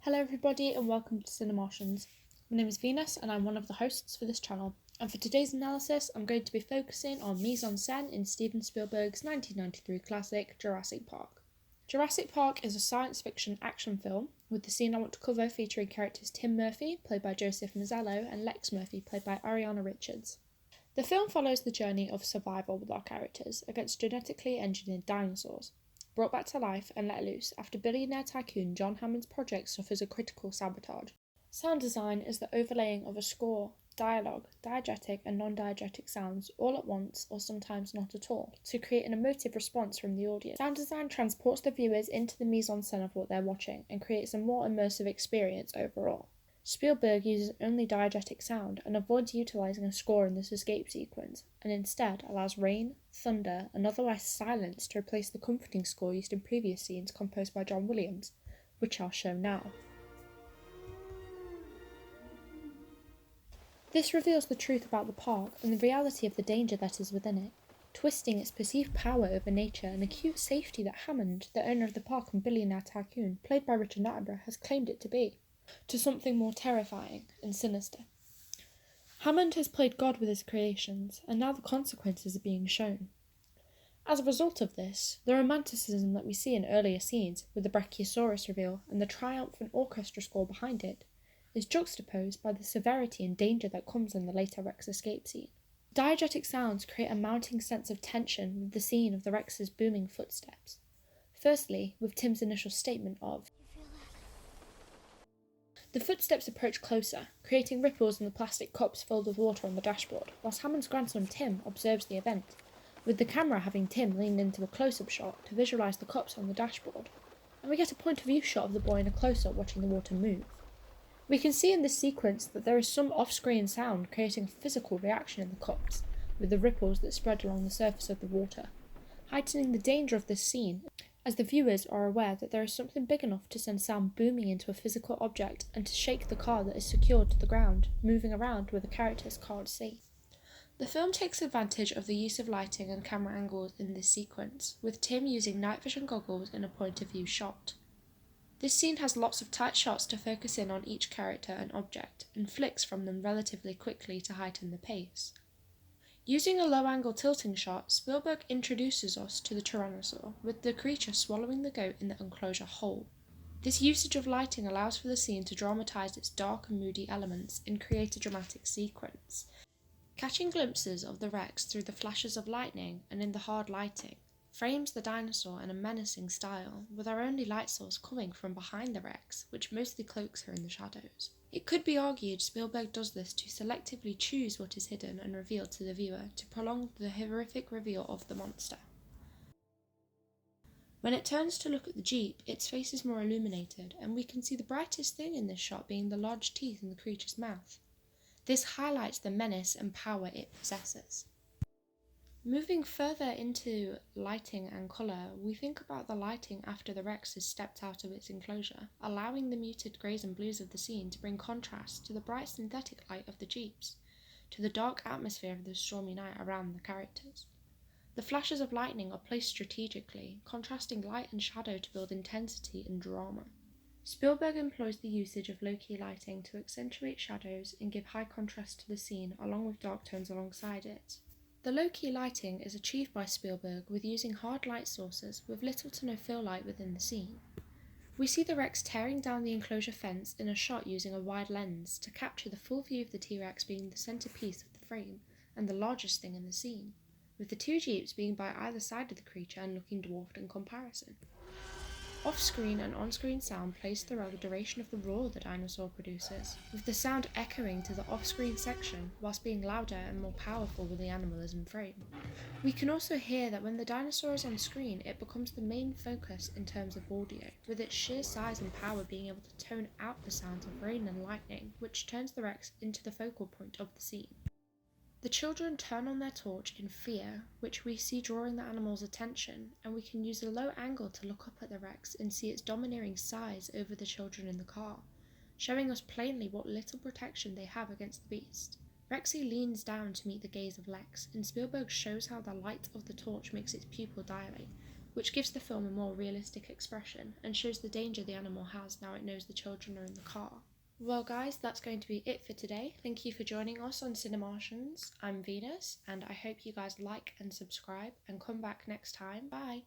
Hello everybody and welcome to Cinemartians. My name is Venus and I'm one of the hosts for this channel. And for today's analysis, I'm going to be focusing on mise-en-scène in Steven Spielberg's 1993 classic Jurassic Park. Jurassic Park is a science fiction action film, with the scene I want to cover featuring characters Tim Murphy, played by Joseph Mazzello, and Lex Murphy, played by Ariana Richards. The film follows the journey of survival with our characters against genetically engineered dinosaurs, brought back to life and let loose after billionaire tycoon John Hammond's project suffers a critical sabotage. Sound design is the overlaying of a score, dialogue, diegetic and non-diegetic sounds all at once or sometimes not at all, to create an emotive response from the audience. Sound design transports the viewers into the mise-en-scène of what they're watching and creates a more immersive experience overall. Spielberg uses only diegetic sound and avoids utilising a score in this escape sequence, and instead allows rain, thunder, and otherwise silence to replace the comforting score used in previous scenes composed by John Williams, which I'll show now. This reveals the truth about the park and the reality of the danger that is within it, twisting its perceived power over nature and acute safety that Hammond, the owner of the park and billionaire tycoon, played by Richard Attenborough, has claimed it to be, to something more terrifying and sinister. Hammond has played God with his creations, and now the consequences are being shown. As a result of this, the romanticism that we see in earlier scenes, with the Brachiosaurus reveal and the triumphant orchestra score behind it, is juxtaposed by the severity and danger that comes in the later Rex escape scene. Diegetic sounds create a mounting sense of tension with the scene of the Rex's booming footsteps. Firstly, with Tim's initial statement of, the footsteps approach closer, creating ripples in the plastic cups filled with water on the dashboard, whilst Hammond's grandson Tim observes the event, with the camera having Tim leaned into a close-up shot to visualise the cups on the dashboard, and we get a point-of-view shot of the boy in a close-up watching the water move. We can see in this sequence that there is some off-screen sound creating a physical reaction in the cups, with the ripples that spread along the surface of the water, heightening the danger of this scene, as the viewers are aware that there is something big enough to send sound booming into a physical object and to shake the car that is secured to the ground, moving around where the characters can't see. The film takes advantage of the use of lighting and camera angles in this sequence, with Tim using night vision goggles in a point-of-view shot. This scene has lots of tight shots to focus in on each character and object, and flicks from them relatively quickly to heighten the pace. Using a low-angle tilting shot, Spielberg introduces us to the Tyrannosaur, with the creature swallowing the goat in the enclosure whole. This usage of lighting allows for the scene to dramatise its dark and moody elements and create a dramatic sequence. Catching glimpses of the Rex through the flashes of lightning and in the hard lighting frames the dinosaur in a menacing style, with our only light source coming from behind the Rex, which mostly cloaks her in the shadows. It could be argued Spielberg does this to selectively choose what is hidden and revealed to the viewer to prolong the horrific reveal of the monster. When it turns to look at the Jeep, its face is more illuminated, and we can see the brightest thing in this shot being the large teeth in the creature's mouth. This highlights the menace and power it possesses. Moving further into lighting and colour, we think about the lighting after the Rex has stepped out of its enclosure, allowing the muted greys and blues of the scene to bring contrast to the bright synthetic light of the Jeeps, to the dark atmosphere of the stormy night around the characters. The flashes of lightning are placed strategically, contrasting light and shadow to build intensity and drama. Spielberg employs the usage of low-key lighting to accentuate shadows and give high contrast to the scene, along with dark tones alongside it. The low-key lighting is achieved by Spielberg with using hard light sources with little to no fill light within the scene. We see the Rex tearing down the enclosure fence in a shot using a wide lens to capture the full view of the T-Rex being the centrepiece of the frame and the largest thing in the scene, with the two Jeeps being by either side of the creature and looking dwarfed in comparison. Off-screen and on-screen sound plays throughout the duration of the roar the dinosaur produces, with the sound echoing to the off-screen section whilst being louder and more powerful when the animal is in frame. We can also hear that when the dinosaur is on screen, it becomes the main focus in terms of audio, with its sheer size and power being able to tone out the sounds of rain and lightning, which turns the Rex into the focal point of the scene. The children turn on their torch in fear, which we see drawing the animal's attention, and we can use a low angle to look up at the Rex and see its domineering size over the children in the car, showing us plainly what little protection they have against the beast. Rexy leans down to meet the gaze of Lex, and Spielberg shows how the light of the torch makes its pupil dilate, which gives the film a more realistic expression and shows the danger the animal has now it knows the children are in the car. Well guys, that's going to be it for today. Thank you for joining us on Cinemartians. I'm Venus, and I hope you guys like and subscribe and come back next time. Bye!